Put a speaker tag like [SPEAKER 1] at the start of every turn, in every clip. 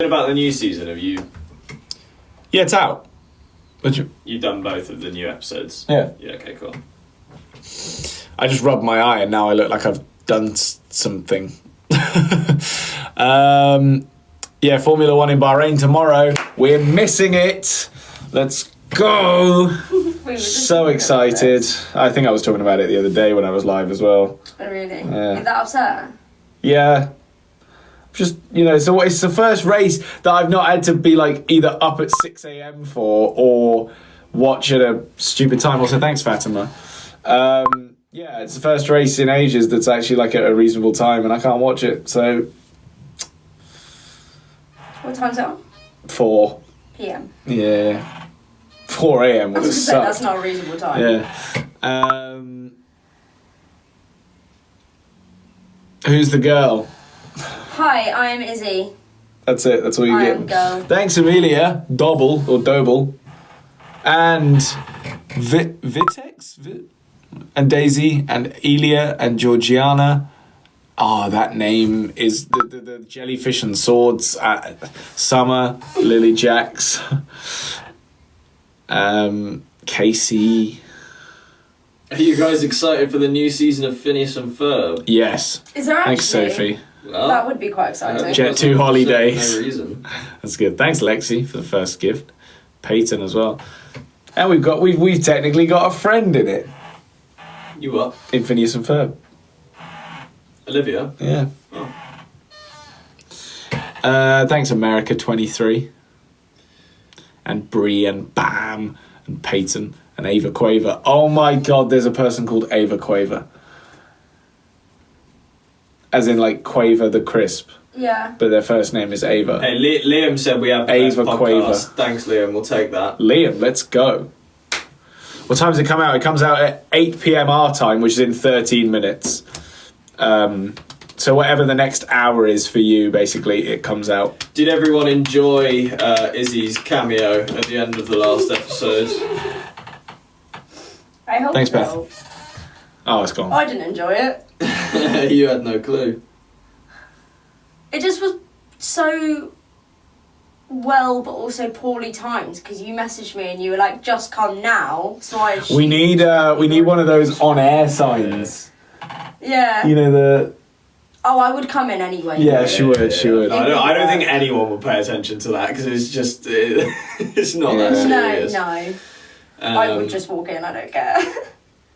[SPEAKER 1] About the new season, have you?
[SPEAKER 2] Yeah, it's out.
[SPEAKER 1] You've done both of the new episodes?
[SPEAKER 2] Yeah.
[SPEAKER 1] Yeah, okay, cool.
[SPEAKER 2] I just rubbed my eye and now I look like I've done something. Yeah, Formula One in Bahrain tomorrow. We're missing it. Let's go. So excited. I think I was talking about it the other day when I was live as well.
[SPEAKER 3] Oh, really?
[SPEAKER 2] Yeah.
[SPEAKER 3] Is that upset?
[SPEAKER 2] Yeah. Just, so it's the first race that I've not had to be like either up at 6 a.m. for or watch at a stupid time. Also, thanks, Fatima. Yeah, it's the first race in ages that's actually like at a reasonable time and I can't watch it, so...
[SPEAKER 3] What time's it on?
[SPEAKER 2] 4
[SPEAKER 3] PM.
[SPEAKER 2] Yeah. 4 a.m.
[SPEAKER 3] I was
[SPEAKER 2] would have
[SPEAKER 3] going to say,
[SPEAKER 2] sucked.
[SPEAKER 3] that's not a reasonable time.
[SPEAKER 2] Yeah. Who's the girl?
[SPEAKER 3] Hi, I am Izzy.
[SPEAKER 2] That's it. That's all you
[SPEAKER 3] I
[SPEAKER 2] get.
[SPEAKER 3] am girl.
[SPEAKER 2] Thanks, Amelia. Doble. And Vitex? And Daisy and Elia and Georgiana. Oh, that name is the Jellyfish and Swords. Summer, Lily Jacks. Casey.
[SPEAKER 1] Are you guys excited for the new season of Phineas and Ferb?
[SPEAKER 2] Yes.
[SPEAKER 3] Is there actually?
[SPEAKER 2] Thanks, Sophie.
[SPEAKER 1] Well,
[SPEAKER 3] That would be quite exciting.
[SPEAKER 2] Jet 2 holidays.
[SPEAKER 1] No reason.
[SPEAKER 2] That's good. Thanks, Lexi, for the first gift. Peyton as well. And we've technically got a friend in it.
[SPEAKER 1] You what?
[SPEAKER 2] In Phineas and Ferb.
[SPEAKER 1] Olivia?
[SPEAKER 2] Yeah.
[SPEAKER 1] Oh.
[SPEAKER 2] Thanks, America 23. And Bree and Bam and Peyton and Ava Quaver. Oh my god, there's a person called Ava Quaver. As in like Quaver the Crisp.
[SPEAKER 3] Yeah.
[SPEAKER 2] But their first name is Ava.
[SPEAKER 1] Hey, Liam said we have the
[SPEAKER 2] Ava
[SPEAKER 1] best podcast.
[SPEAKER 2] Quaver.
[SPEAKER 1] Thanks, Liam. We'll take that.
[SPEAKER 2] Liam, let's go. What time does it come out? It comes out at 8 p.m. our time, which is in 13 minutes. So whatever the next hour is for you, basically, it comes out.
[SPEAKER 1] Did everyone enjoy Izzy's cameo at the end of the last episode?
[SPEAKER 3] I hope
[SPEAKER 2] Thanks,
[SPEAKER 3] so.
[SPEAKER 2] Beth. Oh, it's gone.
[SPEAKER 3] I didn't enjoy it.
[SPEAKER 1] You had no clue.
[SPEAKER 3] It just was so well, but also poorly timed because you messaged me and you were like, "Just come now." So I assumed
[SPEAKER 2] We need one of those on-air signs.
[SPEAKER 3] Yeah.
[SPEAKER 2] You know the.
[SPEAKER 3] Oh, I would come in anyway.
[SPEAKER 2] Yeah, she would. She would.
[SPEAKER 1] I don't think anyone would pay attention to that because it's just it's not that serious.
[SPEAKER 3] No. I would just walk in. I don't care.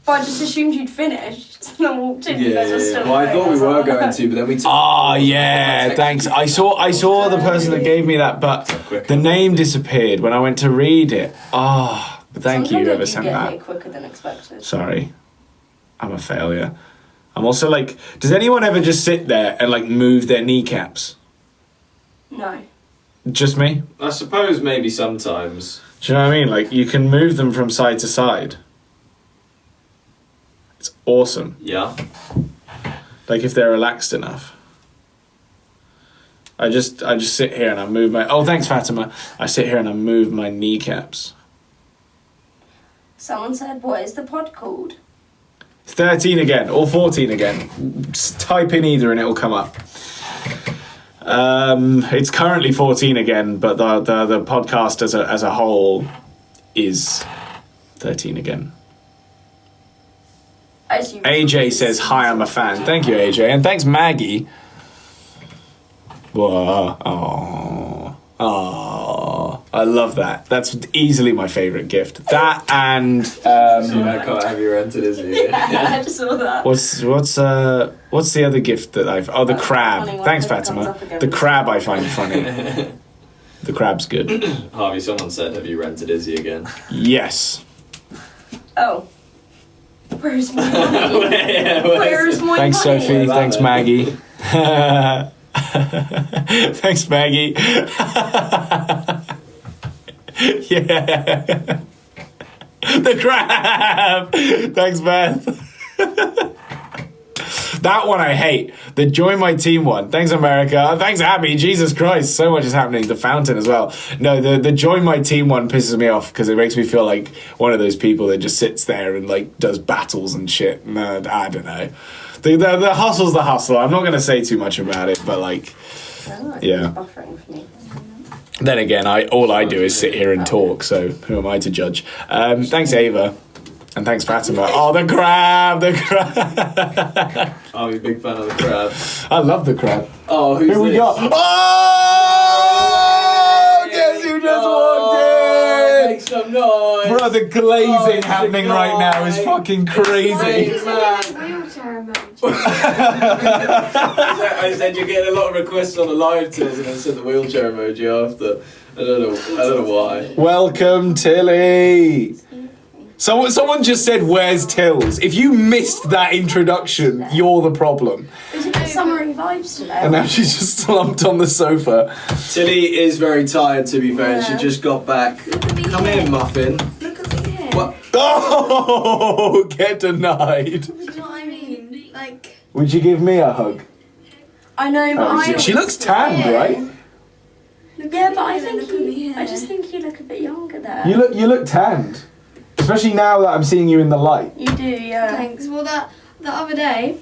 [SPEAKER 3] But I just assumed you'd finished. And I walked in. You guys were still
[SPEAKER 1] Well, I thought we were
[SPEAKER 3] like,
[SPEAKER 1] going to, but then we.
[SPEAKER 2] Oh yeah, thanks. I saw the person that gave me that, but the name disappeared when I went to read it. Oh, thank you, whoever sent
[SPEAKER 3] get
[SPEAKER 2] that.
[SPEAKER 3] here quicker than expected.
[SPEAKER 2] Sorry, I'm a failure. I'm also like, does anyone ever just sit there and like move their kneecaps?
[SPEAKER 3] No.
[SPEAKER 2] Just me?
[SPEAKER 1] I suppose maybe sometimes.
[SPEAKER 2] Do you know what I mean? Like you can move them from side to side. It's awesome.
[SPEAKER 1] Yeah.
[SPEAKER 2] Like if they're relaxed enough. I just sit here and I move my. Oh, thanks, Fatima. I sit here and I move my kneecaps.
[SPEAKER 3] Someone said, "What is the pod called?"
[SPEAKER 2] 13 again, or 14 again. Just type in either and it will come up. It's currently 14 again, but the podcast as a whole is 13 again. AJ says, "Hi, I'm a fan." Thank you, AJ, and thanks, Maggie. Whoa, oh, I love that. That's easily my favourite gift. That and
[SPEAKER 1] I can't have you rented, is it?
[SPEAKER 3] Yeah, I just saw that.
[SPEAKER 2] what's the other gift that I've? Oh, the crab.
[SPEAKER 3] funny one
[SPEAKER 2] Thanks,
[SPEAKER 3] that comes
[SPEAKER 2] Fatima.
[SPEAKER 3] up again.
[SPEAKER 2] The crab I find funny. The crab's good.
[SPEAKER 1] Harvey, someone said, have you rented Izzy again?
[SPEAKER 2] Yes.
[SPEAKER 3] Oh. Where's my money? Where's my
[SPEAKER 2] Thanks,
[SPEAKER 3] money?
[SPEAKER 2] Sophie. Thanks, Maggie. Thanks, Maggie. Yeah. The crab. Thanks, Beth. That one I hate. The Join My Team one. Thanks, America. Thanks, Abby. Jesus Christ. So much is happening. The fountain as well. No, the Join My Team one pisses me off because it makes me feel like one of those people that just sits there and like does battles and shit. No, I don't know. The hustle's the hustle. I'm not going to say too much about it, but like,
[SPEAKER 3] Oh,
[SPEAKER 2] yeah.
[SPEAKER 3] Buffering for me.
[SPEAKER 2] Then again, all I do is sit here and talk, so who am I to judge? Thanks, Ava. And thanks, Fatima. Oh, the crab!
[SPEAKER 1] I'm a big fan of the crab.
[SPEAKER 2] I love the crab.
[SPEAKER 1] Oh, who's
[SPEAKER 2] Who we
[SPEAKER 1] this?
[SPEAKER 2] got? Oh! Guess who just walked in?
[SPEAKER 1] Make some noise.
[SPEAKER 2] Bro, the glazing happening right now is fucking crazy.
[SPEAKER 4] Wheelchair emoji.
[SPEAKER 1] I said you're getting a lot of requests on the live tours, and I said the wheelchair emoji after. I don't know why.
[SPEAKER 2] Welcome, Tilly. Someone just said, "Where's Tills?" If you missed that introduction, you're the problem.
[SPEAKER 3] It's a bit summery vibes today.
[SPEAKER 2] And now she's just slumped on the sofa.
[SPEAKER 1] Tilly is very tired, to be fair. She just got back. Come in, Muffin.
[SPEAKER 4] Look at me here.
[SPEAKER 1] What?
[SPEAKER 2] Oh, get denied.
[SPEAKER 4] Do you know what I mean? Like,
[SPEAKER 2] Would you give me a hug?
[SPEAKER 3] I know, but
[SPEAKER 2] She looks tanned, right?
[SPEAKER 3] Yeah, but I think
[SPEAKER 4] look at me here.
[SPEAKER 3] I just think you look a bit younger there.
[SPEAKER 2] You look tanned. Especially now that I'm seeing you in the light.
[SPEAKER 3] You do, yeah.
[SPEAKER 4] Thanks. Well, the other day,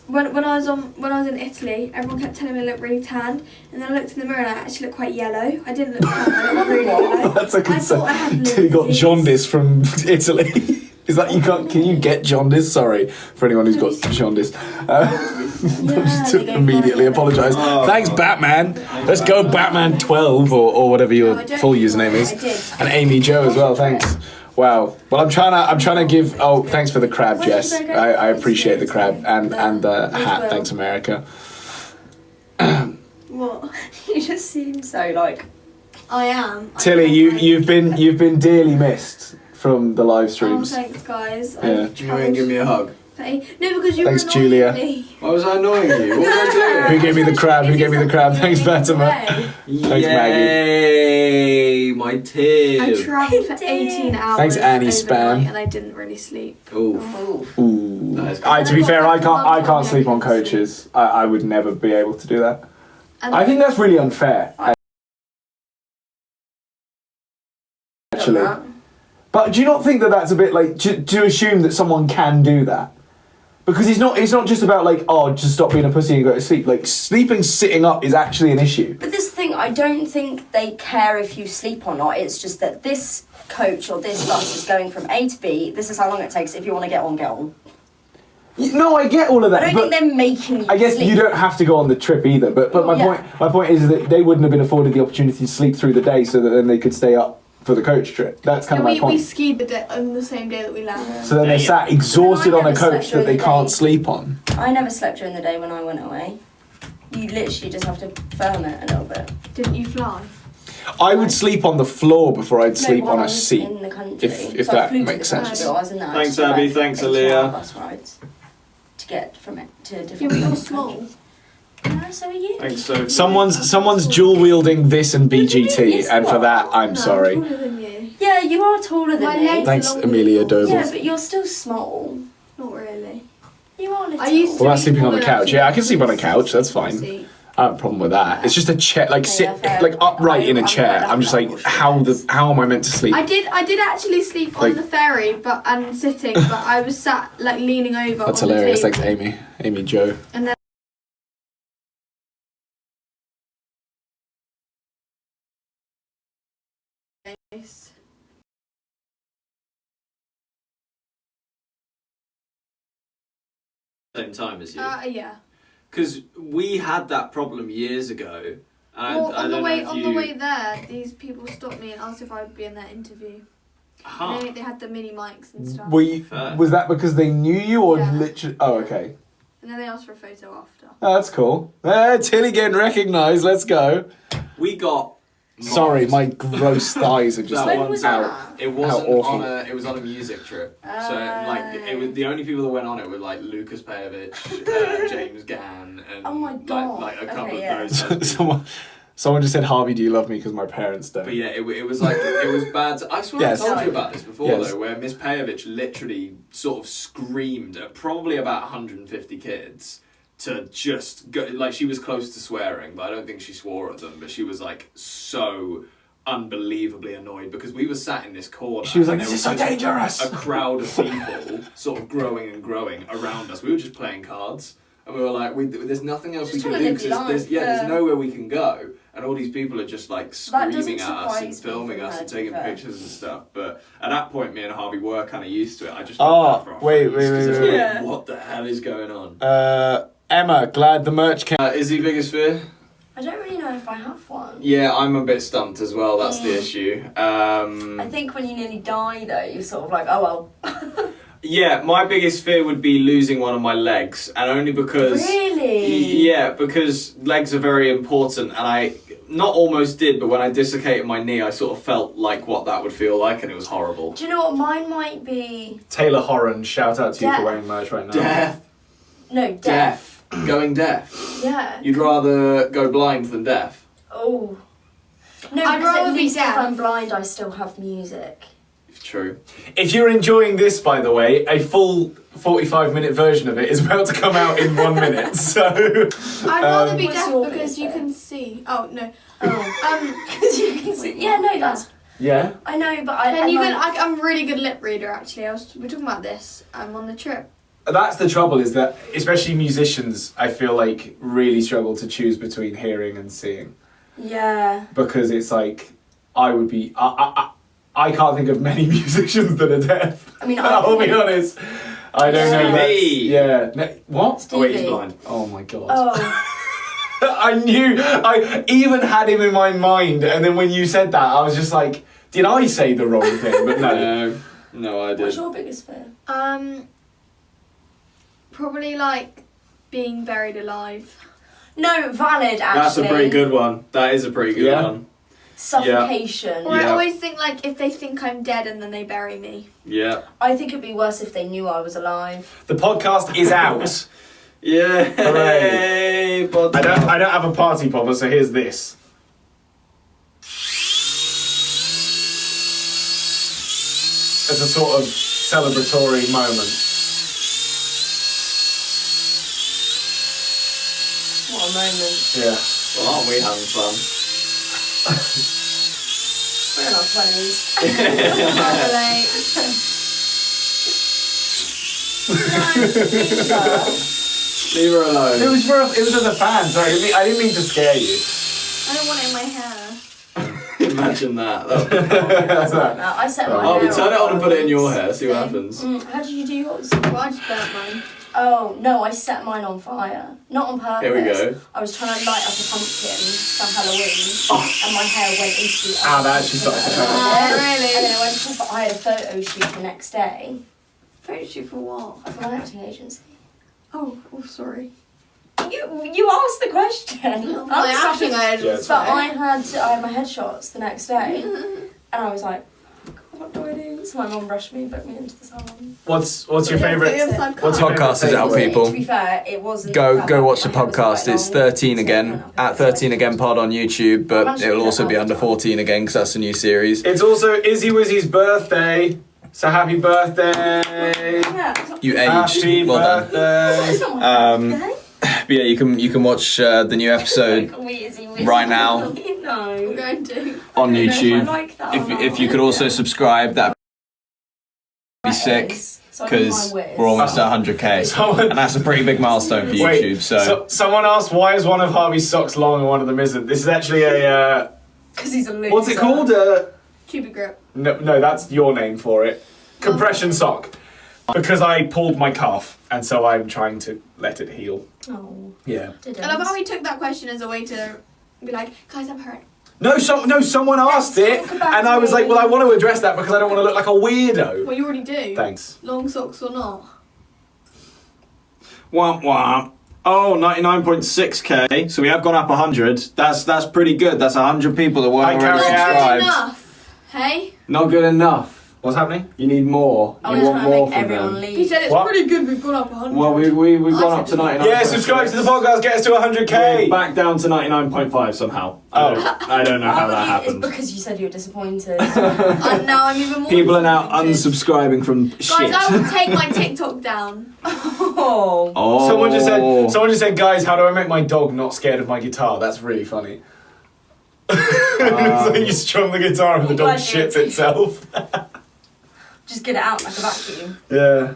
[SPEAKER 4] when I was in Italy, everyone kept telling me I looked really tanned, and then I looked in the mirror and I actually looked quite yellow. I didn't look tanned. I looked really yellow.
[SPEAKER 2] That's a
[SPEAKER 4] I
[SPEAKER 2] concern.
[SPEAKER 4] thought I had
[SPEAKER 2] You got
[SPEAKER 4] disease.
[SPEAKER 2] jaundice from Italy. Is that you can't? Can you get jaundice? Sorry for anyone who's got jaundice. Just to immediately apologise. Thanks, Batman. Let's go, Batman 12 or whatever your full username is, and Amy Joe as well. Thanks. Wow. Well, I'm trying to give. Oh, thanks for the crab, Jess. I appreciate the crab and the hat. Thanks, America.
[SPEAKER 4] What?
[SPEAKER 3] You just seem so like.
[SPEAKER 4] I am.
[SPEAKER 2] Tilly, you've been dearly missed from the live
[SPEAKER 4] Oh,
[SPEAKER 2] streams.
[SPEAKER 4] thanks, guys.
[SPEAKER 2] Yeah.
[SPEAKER 1] Do you want to give me a hug?
[SPEAKER 4] No, because you
[SPEAKER 2] Thanks,
[SPEAKER 4] were annoying
[SPEAKER 2] Julia.
[SPEAKER 4] me.
[SPEAKER 1] Why was I annoying you? What was I doing?
[SPEAKER 2] Who gave me the crab? Who gave me the crab? Thanks, Fatima. Thanks, Maggie.
[SPEAKER 1] Yay, my
[SPEAKER 4] I
[SPEAKER 1] tib.
[SPEAKER 4] travelled for 18 hours.
[SPEAKER 2] Thanks, Annie
[SPEAKER 4] overnight
[SPEAKER 2] Spam.
[SPEAKER 4] And I didn't really sleep.
[SPEAKER 1] Oof.
[SPEAKER 2] Ooh.
[SPEAKER 1] That is
[SPEAKER 2] To be fair, I can't sleep on coaches. I would never be able to do that.
[SPEAKER 4] And
[SPEAKER 2] I think that's really unfair. Actually. But do you not think that that's a bit like to assume that someone can do that? Because it's not just about like, oh, just stop being a pussy and go to sleep. Like, sleeping sitting up is actually an issue.
[SPEAKER 3] But this thing, I don't think they care if you sleep or not. It's just that this coach or this bus is going from A to B. This is how long it takes. If you want to get on, get on.
[SPEAKER 2] No, I get all of that.
[SPEAKER 3] I don't think they're making you
[SPEAKER 2] I guess
[SPEAKER 3] sleep.
[SPEAKER 2] you don't have to go on the trip either. But my point is that they wouldn't have been afforded the opportunity to sleep through the day so that then they could stay up for the coach trip. That's kind of my
[SPEAKER 4] we
[SPEAKER 2] point.
[SPEAKER 4] skied on the same day that we landed.
[SPEAKER 2] So then they're sat exhausted
[SPEAKER 3] I
[SPEAKER 2] on a
[SPEAKER 3] never
[SPEAKER 2] coach
[SPEAKER 3] slept
[SPEAKER 2] that they
[SPEAKER 3] during the
[SPEAKER 2] can't
[SPEAKER 3] day.
[SPEAKER 2] sleep on.
[SPEAKER 3] I never slept during the day when I went away. You literally just have to firm it a little bit.
[SPEAKER 4] Didn't you fly?
[SPEAKER 2] I would sleep on the floor before I'd sleep
[SPEAKER 3] No, while
[SPEAKER 2] on
[SPEAKER 3] I
[SPEAKER 2] a
[SPEAKER 3] was
[SPEAKER 2] seat.
[SPEAKER 3] in the country.
[SPEAKER 2] If
[SPEAKER 3] So I
[SPEAKER 2] that
[SPEAKER 3] flew to
[SPEAKER 2] makes
[SPEAKER 3] the country,
[SPEAKER 2] sense.
[SPEAKER 3] but I was in there.
[SPEAKER 1] Thanks,
[SPEAKER 3] I just
[SPEAKER 1] Abby.
[SPEAKER 3] went
[SPEAKER 1] Thanks,
[SPEAKER 3] 8
[SPEAKER 1] Aaliyah.
[SPEAKER 3] bus rides to get from it to
[SPEAKER 4] Yeah,
[SPEAKER 3] different
[SPEAKER 4] but you're
[SPEAKER 3] parts of the
[SPEAKER 4] small.
[SPEAKER 3] country. Yeah, so are you.
[SPEAKER 1] Thanks, Sophie.
[SPEAKER 2] Someone's dual wielding this and BGT, and for that I'm sorry.
[SPEAKER 4] I'm taller than you.
[SPEAKER 3] Yeah, you are taller than
[SPEAKER 4] My
[SPEAKER 3] me.
[SPEAKER 4] legs
[SPEAKER 2] Thanks,
[SPEAKER 4] are longer
[SPEAKER 2] Amelia
[SPEAKER 4] than yours.
[SPEAKER 2] Doble.
[SPEAKER 3] Yeah, but you're still small.
[SPEAKER 4] Not really.
[SPEAKER 3] You are little.
[SPEAKER 4] I used to
[SPEAKER 2] Well, that's
[SPEAKER 4] be
[SPEAKER 2] sleeping on the
[SPEAKER 4] smaller
[SPEAKER 2] couch.
[SPEAKER 4] than
[SPEAKER 2] Yeah, I can sleep on a couch. That's fine.
[SPEAKER 4] seat.
[SPEAKER 2] I don't have a problem with that. It's just a chair, like
[SPEAKER 3] Yeah, fair.
[SPEAKER 2] like upright in a
[SPEAKER 3] I'm
[SPEAKER 2] chair.
[SPEAKER 3] not
[SPEAKER 2] I'm just like,
[SPEAKER 3] that
[SPEAKER 2] how am I meant to sleep?
[SPEAKER 4] I did actually sleep
[SPEAKER 2] Like-
[SPEAKER 4] on the ferry, and sitting, but I was sat like leaning over.
[SPEAKER 2] That's
[SPEAKER 4] on
[SPEAKER 2] hilarious.
[SPEAKER 4] The
[SPEAKER 2] Thanks,
[SPEAKER 4] table.
[SPEAKER 2] Amy Joe.
[SPEAKER 4] And then
[SPEAKER 1] Same time as you.
[SPEAKER 4] yeah.
[SPEAKER 1] Because we had that problem years ago. And
[SPEAKER 4] Well,
[SPEAKER 1] I
[SPEAKER 4] on the
[SPEAKER 1] don't
[SPEAKER 4] way
[SPEAKER 1] know if you...
[SPEAKER 4] way there, these people stopped me and asked if I would be in their interview.
[SPEAKER 1] Huh.
[SPEAKER 4] They had the mini mics and stuff.
[SPEAKER 1] Fair.
[SPEAKER 2] Was that because they knew you or
[SPEAKER 4] Yeah.
[SPEAKER 2] literally? Oh, okay.
[SPEAKER 4] And then they asked for a photo after.
[SPEAKER 2] Oh, that's cool. Tilly getting recognised. Let's go.
[SPEAKER 1] We got...
[SPEAKER 2] Sorry,
[SPEAKER 1] mobbed.
[SPEAKER 2] my gross thighs are just
[SPEAKER 1] That
[SPEAKER 2] like
[SPEAKER 1] one
[SPEAKER 3] was
[SPEAKER 2] out.
[SPEAKER 3] that?
[SPEAKER 1] It wasn't
[SPEAKER 2] awful.
[SPEAKER 1] it was on a music trip. So like it was the only people that went on it were like Lucas Pejovich, James Gann, and
[SPEAKER 3] Oh my God.
[SPEAKER 1] like a couple
[SPEAKER 3] Okay, yeah.
[SPEAKER 1] of those.
[SPEAKER 2] Someone just said, Harvey, do you love me? Because my parents don't.
[SPEAKER 1] But yeah, it was like it was bad. I swear
[SPEAKER 2] Yes.
[SPEAKER 1] I told you about this before
[SPEAKER 2] Yes.
[SPEAKER 1] though, where Miss Pejovich literally sort of screamed at probably about 150 kids to just go. Like she was close to swearing, but I don't think she swore at them. But she was like so unbelievably annoyed because we were sat in this corner.
[SPEAKER 2] She was like,
[SPEAKER 1] and
[SPEAKER 2] this
[SPEAKER 1] there
[SPEAKER 2] is so
[SPEAKER 1] was just
[SPEAKER 2] dangerous.
[SPEAKER 1] A crowd of people sort of growing and growing around us. We were just playing cards. And we were like, there's nothing else we
[SPEAKER 3] Just
[SPEAKER 1] can
[SPEAKER 3] trying to
[SPEAKER 1] do
[SPEAKER 3] live your
[SPEAKER 1] because
[SPEAKER 3] life,
[SPEAKER 1] there's nowhere we can go. And all these people are just like
[SPEAKER 3] That doesn't
[SPEAKER 1] screaming at us and
[SPEAKER 3] surprise me
[SPEAKER 1] filming
[SPEAKER 3] from
[SPEAKER 1] us
[SPEAKER 3] her,
[SPEAKER 1] and
[SPEAKER 3] to be
[SPEAKER 1] taking
[SPEAKER 3] fair.
[SPEAKER 1] pictures and stuff. But at that point, me and Harvey were kind of used to it. I just felt bad for our
[SPEAKER 2] wait,
[SPEAKER 1] friends, 'cause it's
[SPEAKER 2] wait.
[SPEAKER 1] like,
[SPEAKER 3] Yeah.
[SPEAKER 1] what the hell is going on?
[SPEAKER 2] Emma, glad the merch came.
[SPEAKER 1] Is he biggest fear?
[SPEAKER 3] I don't really know if I have one.
[SPEAKER 1] Yeah, I'm a bit stumped as well. That's the issue.
[SPEAKER 3] I think when you nearly die, though, you're sort of like, oh well.
[SPEAKER 1] Yeah, my biggest fear would be losing one of my legs, and only because
[SPEAKER 3] Really?
[SPEAKER 1] yeah, because legs are very important, and I not almost did, but when I dislocated my knee, I sort of felt like what that would feel like, and it was horrible.
[SPEAKER 3] Do you know what? Mine might be
[SPEAKER 2] Taylor Horan, shout out to you
[SPEAKER 3] Death.
[SPEAKER 2] for wearing merch right now.
[SPEAKER 1] Death,
[SPEAKER 3] no death.
[SPEAKER 1] deaf, going deaf.
[SPEAKER 3] Yeah.
[SPEAKER 1] You'd rather go blind than deaf.
[SPEAKER 3] Oh. No,
[SPEAKER 4] I'd
[SPEAKER 3] because
[SPEAKER 4] rather
[SPEAKER 3] at
[SPEAKER 4] be
[SPEAKER 3] least if
[SPEAKER 4] deaf.
[SPEAKER 3] I'm blind, I still have music.
[SPEAKER 1] True.
[SPEAKER 2] If you're enjoying this, by the way, a full 45-minute version of it is about to come out in 1 minute. So
[SPEAKER 4] I'd rather be
[SPEAKER 3] What's
[SPEAKER 4] deaf
[SPEAKER 3] your
[SPEAKER 4] because
[SPEAKER 3] biggest
[SPEAKER 4] you
[SPEAKER 3] fear?
[SPEAKER 4] can see. Oh no.
[SPEAKER 3] Oh. Because you can see. Yeah, no, that's.
[SPEAKER 2] yeah.
[SPEAKER 3] I know, but I.
[SPEAKER 4] And you
[SPEAKER 3] like,
[SPEAKER 4] can. I'm a really good lip reader actually. We're talking about this. I'm on the trip.
[SPEAKER 2] That's the trouble, is that especially musicians, I feel like, really struggle to choose between hearing and seeing.
[SPEAKER 3] Yeah.
[SPEAKER 2] Because it's like, I would be... I can't think of many musicians that are deaf.
[SPEAKER 3] I mean,
[SPEAKER 2] I'll be honest. I don't know. That's,
[SPEAKER 1] Stevie.
[SPEAKER 2] yeah. What?
[SPEAKER 1] Oh wait, he's
[SPEAKER 3] Stevie.
[SPEAKER 1] blind.
[SPEAKER 2] Oh my god.
[SPEAKER 3] Oh.
[SPEAKER 2] I knew. I even had him in my mind, and then when you said that, I was just like, did I say the wrong thing? But no.
[SPEAKER 1] No, I did.
[SPEAKER 3] What's your biggest fear?
[SPEAKER 4] Probably like being buried alive.
[SPEAKER 3] No, valid actually.
[SPEAKER 1] That's a pretty good one. That is a pretty good
[SPEAKER 2] Yeah.
[SPEAKER 1] one.
[SPEAKER 3] Suffocation.
[SPEAKER 4] Or I
[SPEAKER 1] Yeah.
[SPEAKER 4] always think like if they think I'm dead and then they bury me.
[SPEAKER 1] Yeah.
[SPEAKER 3] I think it'd be worse if they knew I was alive.
[SPEAKER 2] The podcast is out.
[SPEAKER 1] Yeah.
[SPEAKER 2] Hooray. I don't have a party popper, so here's this. It's a sort of celebratory moment.
[SPEAKER 3] What a moment.
[SPEAKER 2] Yeah.
[SPEAKER 1] Well, aren't we having fun?
[SPEAKER 3] We're in our 20s.
[SPEAKER 1] Leave her alone.
[SPEAKER 2] It was as a fan. Sorry, I didn't mean to scare you.
[SPEAKER 4] I don't want it in my hair.
[SPEAKER 1] Imagine that.
[SPEAKER 2] That's right.
[SPEAKER 3] I set my
[SPEAKER 1] Oh,
[SPEAKER 3] hair
[SPEAKER 1] we turn it on and put it in your
[SPEAKER 3] once.
[SPEAKER 1] hair. See what happens.
[SPEAKER 3] How did you do yours?
[SPEAKER 4] Well, I just burnt mine.
[SPEAKER 3] Oh, no, I set mine on fire. Not on purpose.
[SPEAKER 1] Here we go.
[SPEAKER 3] I was trying to light up a pumpkin for Halloween, and my hair went into the
[SPEAKER 2] Ah, that actually started to hurt.
[SPEAKER 4] Really?
[SPEAKER 3] And then I went to, I had a photo shoot the next day
[SPEAKER 4] Photo shoot for what?
[SPEAKER 3] for my acting agency.
[SPEAKER 4] Oh, sorry.
[SPEAKER 3] You asked the question.
[SPEAKER 4] My acting
[SPEAKER 2] it's
[SPEAKER 3] But I had my headshots the next day, and I was like, what do I do? So my mum rushed me and booked me into the salon.
[SPEAKER 2] What's your favourite? What's your
[SPEAKER 1] Podcast is out,
[SPEAKER 2] favourite
[SPEAKER 1] people.
[SPEAKER 3] To be fair, it wasn't.
[SPEAKER 1] Go
[SPEAKER 3] that
[SPEAKER 1] watch the
[SPEAKER 3] bad. My hair was
[SPEAKER 1] podcast.
[SPEAKER 3] quite
[SPEAKER 1] It's
[SPEAKER 3] long,
[SPEAKER 1] 13
[SPEAKER 3] so
[SPEAKER 1] again.
[SPEAKER 3] I went up
[SPEAKER 1] At
[SPEAKER 3] and
[SPEAKER 1] 13 again pod on YouTube, but it'll also be under 14 again because that's a new series.
[SPEAKER 2] It's also Izzy Wizzy's birthday, so happy birthday!
[SPEAKER 3] Yeah.
[SPEAKER 1] You
[SPEAKER 2] Happy
[SPEAKER 1] aged. Well done.
[SPEAKER 2] birthday!
[SPEAKER 3] It's not my
[SPEAKER 1] Um,
[SPEAKER 3] birthday.
[SPEAKER 1] But yeah, you can watch the new episode right now
[SPEAKER 3] No.
[SPEAKER 4] I'm going to.
[SPEAKER 1] on
[SPEAKER 3] I don't know if I
[SPEAKER 1] YouTube.
[SPEAKER 3] like that or not.
[SPEAKER 1] If you could also subscribe, that'd be sick because we're almost at 100k,
[SPEAKER 2] Someone-
[SPEAKER 1] and that's a pretty big milestone for
[SPEAKER 2] Wait,
[SPEAKER 1] YouTube. So
[SPEAKER 2] someone asked why is one of Harvey's socks long and one of them isn't. This is actually a
[SPEAKER 3] Because he's a loser.
[SPEAKER 2] what's it called?
[SPEAKER 4] Tubey grip.
[SPEAKER 2] No, that's your name for it. Compression sock. Because I pulled my calf, and so I'm trying to let it heal.
[SPEAKER 3] Oh.
[SPEAKER 2] Yeah.
[SPEAKER 4] I love how he took that question as a way to be like, guys, I'm hurt.
[SPEAKER 2] No, someone asked it,
[SPEAKER 3] talk about
[SPEAKER 2] and I was like,
[SPEAKER 3] me.
[SPEAKER 2] well, I want to address that because I don't want to look like a weirdo.
[SPEAKER 4] Well, you already do.
[SPEAKER 2] Thanks.
[SPEAKER 4] Long socks or not.
[SPEAKER 1] womp womp. Oh, 99.6k. So we have gone up 100. That's pretty good. That's 100 people that weren't
[SPEAKER 2] Hi,
[SPEAKER 1] already
[SPEAKER 2] Carrie Ann.
[SPEAKER 4] Not good
[SPEAKER 1] subscribed.
[SPEAKER 4] enough. Hey?
[SPEAKER 1] Not good enough.
[SPEAKER 2] What's happening?
[SPEAKER 1] You need more.
[SPEAKER 3] I
[SPEAKER 1] You
[SPEAKER 3] was
[SPEAKER 1] want
[SPEAKER 3] trying to
[SPEAKER 1] more
[SPEAKER 3] make
[SPEAKER 1] from
[SPEAKER 3] everyone
[SPEAKER 1] them.
[SPEAKER 3] leave.
[SPEAKER 4] He said it's
[SPEAKER 2] What?
[SPEAKER 4] pretty good. We've gone up 100.
[SPEAKER 1] Well, we've
[SPEAKER 4] I
[SPEAKER 1] gone
[SPEAKER 4] said
[SPEAKER 1] up to
[SPEAKER 4] it's
[SPEAKER 1] 99.
[SPEAKER 2] Yeah, subscribe to the podcast, get us to 100k.
[SPEAKER 1] We're back down to 99.5 somehow. I don't know how that
[SPEAKER 3] It's
[SPEAKER 1] happened.
[SPEAKER 3] because you said you were disappointed.
[SPEAKER 4] And now I'm even more
[SPEAKER 1] People are now
[SPEAKER 4] disappointed.
[SPEAKER 1] unsubscribing from
[SPEAKER 4] Guys,
[SPEAKER 1] shit.
[SPEAKER 4] I will take my TikTok down.
[SPEAKER 3] Oh.
[SPEAKER 1] Oh.
[SPEAKER 2] Someone just said, guys, how do I make my dog not scared of my guitar? That's really funny. So you strum the guitar and the dog shits itself.
[SPEAKER 3] Just get it out like a vacuum.
[SPEAKER 2] Yeah.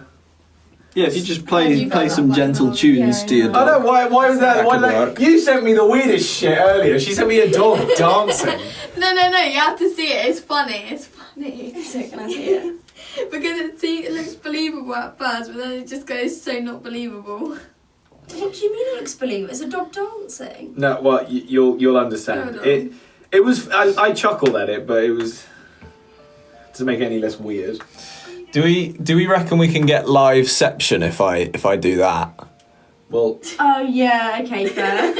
[SPEAKER 5] Yeah, if you just
[SPEAKER 4] Have
[SPEAKER 5] play
[SPEAKER 4] you got
[SPEAKER 5] some
[SPEAKER 4] that
[SPEAKER 5] gentle
[SPEAKER 4] vibe?
[SPEAKER 5] tunes
[SPEAKER 4] Yeah,
[SPEAKER 5] to your
[SPEAKER 4] yeah.
[SPEAKER 2] I
[SPEAKER 5] dog.
[SPEAKER 2] know, why was that?
[SPEAKER 5] That
[SPEAKER 2] Why
[SPEAKER 5] could
[SPEAKER 2] like,
[SPEAKER 5] work.
[SPEAKER 2] you sent me the weirdest shit earlier. She sent me a dog dancing.
[SPEAKER 4] No, you have to see it. It's funny.
[SPEAKER 3] So can I see it?
[SPEAKER 4] Because it looks believable at first, but then it just goes so not believable.
[SPEAKER 3] What do you mean it looks believable? It's a dog dancing.
[SPEAKER 2] No, well, you'll understand.
[SPEAKER 4] Hold on.
[SPEAKER 2] It was. I chuckled at it, but it was. Doesn't make it any less weird.
[SPEAKER 5] Do we reckon we can get liveception if I do that?
[SPEAKER 2] Well,
[SPEAKER 3] Oh yeah, okay, fair.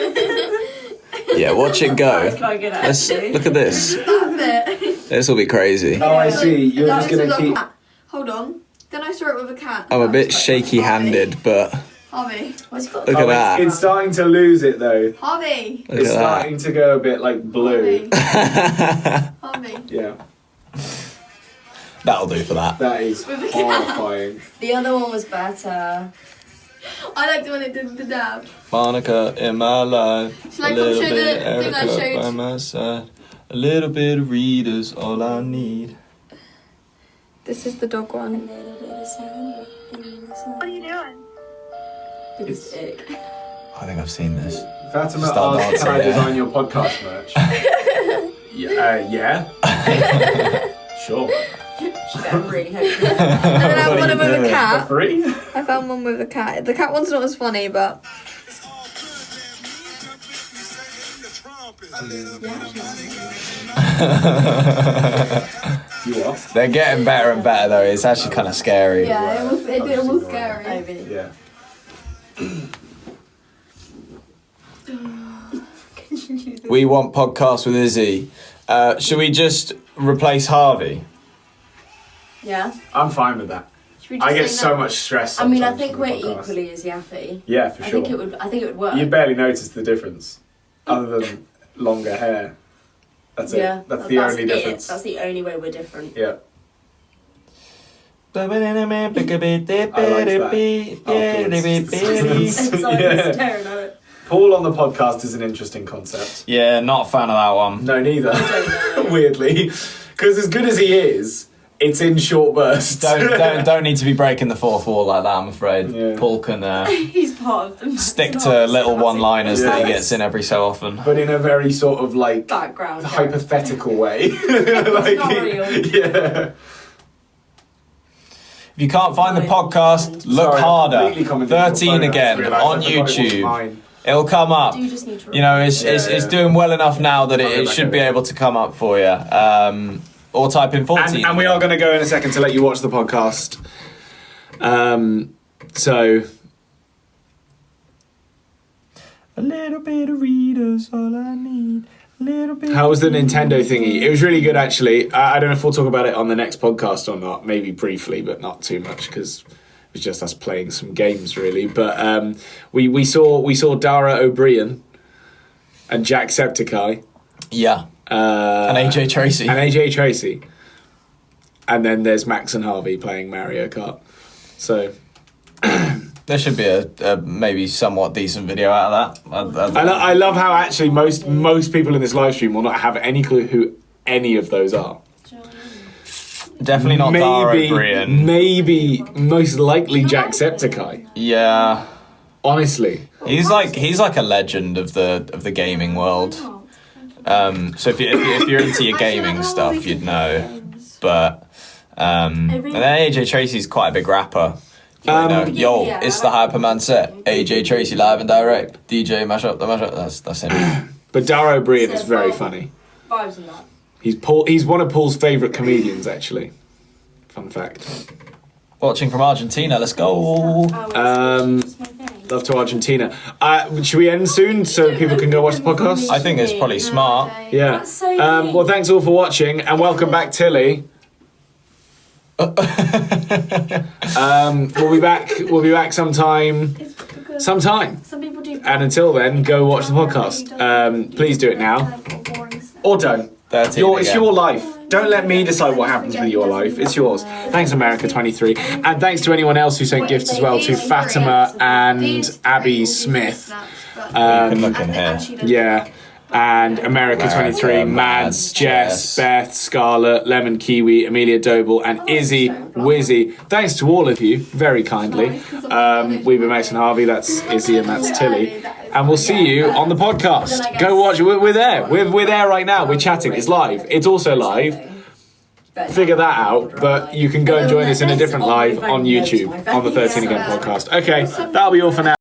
[SPEAKER 5] Yeah, watch it
[SPEAKER 3] That's
[SPEAKER 5] go.
[SPEAKER 3] quite good
[SPEAKER 5] Let's
[SPEAKER 3] actually.
[SPEAKER 5] look at this.
[SPEAKER 4] That bit.
[SPEAKER 5] This will be crazy.
[SPEAKER 2] oh, I see. You're
[SPEAKER 4] That
[SPEAKER 2] just
[SPEAKER 4] is
[SPEAKER 2] gonna
[SPEAKER 4] a
[SPEAKER 2] keep.
[SPEAKER 4] cat. Hold on. Then I saw it with a cat.
[SPEAKER 5] I'm a bit shaky-handed, but
[SPEAKER 4] Harvey.
[SPEAKER 3] What's it got?
[SPEAKER 5] look at that.
[SPEAKER 2] It's starting to lose it though.
[SPEAKER 4] Harvey.
[SPEAKER 5] Look
[SPEAKER 2] It's
[SPEAKER 5] at
[SPEAKER 2] starting to go a bit like blue.
[SPEAKER 4] Harvey. Harvey.
[SPEAKER 2] Yeah,
[SPEAKER 5] That'll do for that.
[SPEAKER 2] that is
[SPEAKER 4] With a
[SPEAKER 2] horrifying.
[SPEAKER 3] The other one was better.
[SPEAKER 4] I liked it when it did the dab.
[SPEAKER 5] Monica in my life.
[SPEAKER 4] Shall I
[SPEAKER 5] a
[SPEAKER 4] come
[SPEAKER 5] little
[SPEAKER 4] show
[SPEAKER 5] bit
[SPEAKER 4] the thing I
[SPEAKER 5] Erica
[SPEAKER 4] showed?
[SPEAKER 5] by my side. A little bit of Rita's all I need.
[SPEAKER 4] This is the dog one.
[SPEAKER 3] What are you doing? It's sick.
[SPEAKER 5] I think I've seen this.
[SPEAKER 2] Fatima
[SPEAKER 5] Start
[SPEAKER 2] asked, "Can I
[SPEAKER 5] dancing, yeah.
[SPEAKER 2] design your podcast merch?" Yeah. Sure.
[SPEAKER 3] She better really hope you
[SPEAKER 4] And then I have one with a
[SPEAKER 2] For
[SPEAKER 4] cat.
[SPEAKER 2] free?
[SPEAKER 4] I found one with a cat. The cat one's not as funny, but
[SPEAKER 2] You are.
[SPEAKER 5] They're getting better and better though. It's actually kind of scary.
[SPEAKER 4] yeah, it was scary.
[SPEAKER 3] Oh, really?
[SPEAKER 2] Yeah.
[SPEAKER 5] We want podcasts with Izzy. Should we just replace Harvey?
[SPEAKER 3] Yeah.
[SPEAKER 2] I'm fine with that.
[SPEAKER 4] Should we just
[SPEAKER 2] I get
[SPEAKER 4] say
[SPEAKER 2] so
[SPEAKER 4] no?
[SPEAKER 2] much stress.
[SPEAKER 3] I mean, I
[SPEAKER 2] sometimes
[SPEAKER 3] think
[SPEAKER 2] from the
[SPEAKER 3] we're
[SPEAKER 2] podcast.
[SPEAKER 3] equally as yappy.
[SPEAKER 2] Yeah, for
[SPEAKER 3] I
[SPEAKER 2] sure.
[SPEAKER 3] think it would work.
[SPEAKER 2] You barely notice the difference, other than longer hair. That's
[SPEAKER 3] yeah.
[SPEAKER 2] it. That's the only
[SPEAKER 3] it.
[SPEAKER 2] difference.
[SPEAKER 3] That's the only way we're different.
[SPEAKER 2] Yeah.
[SPEAKER 3] It's like
[SPEAKER 2] Yeah.
[SPEAKER 3] staring at it.
[SPEAKER 2] Paul on the podcast is an interesting concept.
[SPEAKER 5] Yeah, not a fan of that one.
[SPEAKER 2] No, neither.
[SPEAKER 3] I don't know.
[SPEAKER 2] Weirdly, because as good as he is, it's in short bursts.
[SPEAKER 5] Don't need to be breaking the fourth wall like that. I'm afraid
[SPEAKER 2] Yeah.
[SPEAKER 5] Paul can
[SPEAKER 3] He's part of them.
[SPEAKER 5] stick
[SPEAKER 3] It's
[SPEAKER 5] to
[SPEAKER 3] not
[SPEAKER 5] little
[SPEAKER 3] static
[SPEAKER 5] one-liners that he
[SPEAKER 2] Yeah.
[SPEAKER 5] gets in every so often.
[SPEAKER 2] But in a very sort of like
[SPEAKER 3] background.
[SPEAKER 2] hypothetical way.
[SPEAKER 3] It's not real.
[SPEAKER 2] Yeah.
[SPEAKER 5] If you can't find the
[SPEAKER 3] Right.
[SPEAKER 5] podcast, look
[SPEAKER 2] Sorry, I
[SPEAKER 5] harder.
[SPEAKER 2] completely commented on
[SPEAKER 5] 13
[SPEAKER 2] your phone, I
[SPEAKER 5] again
[SPEAKER 2] just realised
[SPEAKER 5] on
[SPEAKER 2] I forgot it wasn't
[SPEAKER 5] YouTube.
[SPEAKER 2] mine.
[SPEAKER 5] It'll come up.
[SPEAKER 3] Do you just need to
[SPEAKER 5] You know, it's
[SPEAKER 2] Yeah.
[SPEAKER 5] doing well enough now that
[SPEAKER 2] I'll go
[SPEAKER 5] it
[SPEAKER 2] back
[SPEAKER 5] should
[SPEAKER 2] over
[SPEAKER 5] be
[SPEAKER 2] it.
[SPEAKER 5] able to come up for you. Or type in 14.
[SPEAKER 2] And we are going to go in a second to let you watch the podcast. So
[SPEAKER 5] A little bit of readers, all I need. A little bit.
[SPEAKER 2] how was the Nintendo thingy? It was really good, actually. I don't know if we'll talk about it on the next podcast or not. Maybe briefly, but not too much because it was just us playing some games, really. But we saw Dara O'Brien and Jacksepticeye.
[SPEAKER 5] Yeah. And AJ Tracy.
[SPEAKER 2] And AJ Tracy. And then there's Max and Harvey playing Mario Kart. So
[SPEAKER 5] There should be a maybe somewhat decent video out of that.
[SPEAKER 2] I love how actually most people in this live stream will not have any clue who any of those are.
[SPEAKER 5] Definitely not Dara O'Brien.
[SPEAKER 2] Maybe most likely Jacksepticeye.
[SPEAKER 5] Yeah.
[SPEAKER 2] Honestly.
[SPEAKER 5] He's like a legend of the gaming world. So if you're into your gaming stuff, you'd know. But and then AJ Tracy's quite a big rapper. Yo,
[SPEAKER 3] Yeah,
[SPEAKER 5] it's the Hyperman set. AJ Tracy live and direct. DJ mash up the mash up. That's him.
[SPEAKER 2] But Dara O'Brien is very funny.
[SPEAKER 3] Vibes and that.
[SPEAKER 2] He's one of Paul's favourite comedians, actually. Fun fact.
[SPEAKER 5] Watching from Argentina. Let's go.
[SPEAKER 2] Love to Argentina. Should we end soon so people can go watch the podcast?
[SPEAKER 5] I think it's probably smart.
[SPEAKER 2] Yeah.
[SPEAKER 3] That's so neat.
[SPEAKER 2] Well, thanks all for watching, and welcome back, Tilly. We'll be back sometime.
[SPEAKER 4] Some people do.
[SPEAKER 2] And until then, go watch the podcast. Please do it now, or don't.
[SPEAKER 5] 13
[SPEAKER 2] It's
[SPEAKER 5] again.
[SPEAKER 2] your life. Don't let me decide what happens with your life. It's yours. Thanks, America23, and thanks to anyone else who sent gifts as well, to Fatima and Abby Smith.
[SPEAKER 5] You can look in here.
[SPEAKER 2] Yeah. and America 23, Mads, Jess, Beth, Scarlett, Lemon Kiwi, Amelia Doble, and Izzy Wizzy. Thanks to all of you, very kindly. We've been Max and Harvey, that's Izzy and that's Tilly. And we'll see you on the podcast. Go watch, we're there. We're there right now. We're chatting. It's live. It's also live. Figure that out, but you can go and join us in a different live on YouTube on the 13 Again podcast. Okay, that'll be all for now.